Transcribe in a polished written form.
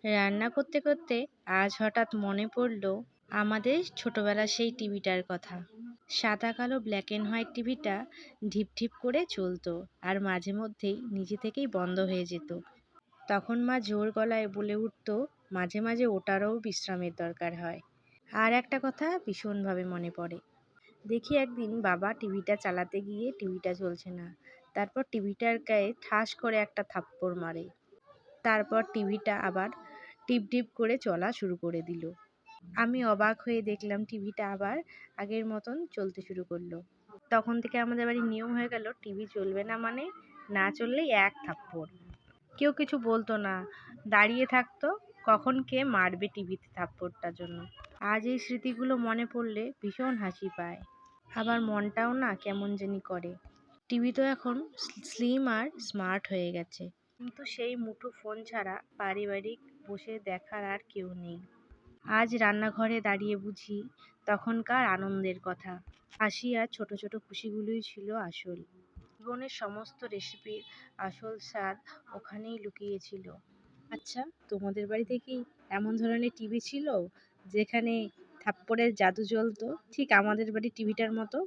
রান্না করতে করতে আজ হঠাৎ মনে পড়ল আমাদের ছোটবেলার সেই টিভিটার কথা। সাদা কালো ব্ল্যাক অ্যান্ড হোয়াইট টিভিটা ঢিপ ঢিপ করে চলতো, আর মাঝে মধ্যেই নিজে থেকেই বন্ধ হয়ে যেত। তখন মা জোর গলায় বলে উঠতো, মাঝে মাঝে ওটারও বিশ্রামের দরকার হয়। আর একটা কথা ভীষণভাবে মনে পড়ে। দেখি একদিন বাবা টিভিটা চালাতে গিয়ে টিভিটা চলছে না। তারপর টিভিটার গায়ে ঠাস করে একটা থাপ্পড় মারে। তারপর টিভিটা আবার টিপ টিপ করে চলা শুরু করে দিল। আমি অবাক হয়ে দেখলাম টিভিটা আবার আগের মতন চলতে শুরু করলো। তখন থেকে আমাদের বাড়ির নিয়ম হয়ে গেল, টিভি চলবে না মানে না চললেই এক থাপ্পড়। কেউ কিছু বলতো না, দাঁড়িয়ে থাকতো কখন কে মারবে টিভিতে থাপ্পড়টার জন্য। আজ এই স্মৃতিগুলো মনে পড়লে ভীষণ হাসি পায়, আবার মনটাও না কেমন জানি করে। টিভি তো এখন স্লিম আর স্মার্ট হয়ে গেছে, কিন্তু সেই মুঠো ফোন ছাড়া পারিবারিক বসে দেখার আর কেউ নেই। আজ রান্নাঘরে দাঁড়িয়ে বুঝি তখনকার আনন্দের কথা। হাসি আর ছোট ছোট খুশিগুলোই ছিল আসল। জীবনের সমস্ত রেসিপির আসল স্বাদ ওখানেই লুকিয়ে ছিল। আচ্ছা, তোমাদের বাড়িতে কি এমন ধরনের টিভি ছিল যেখানে থাপ্পড়ের জাদু জ্বলতো, ঠিক আমাদের বাড়ির টিভিটার মতো?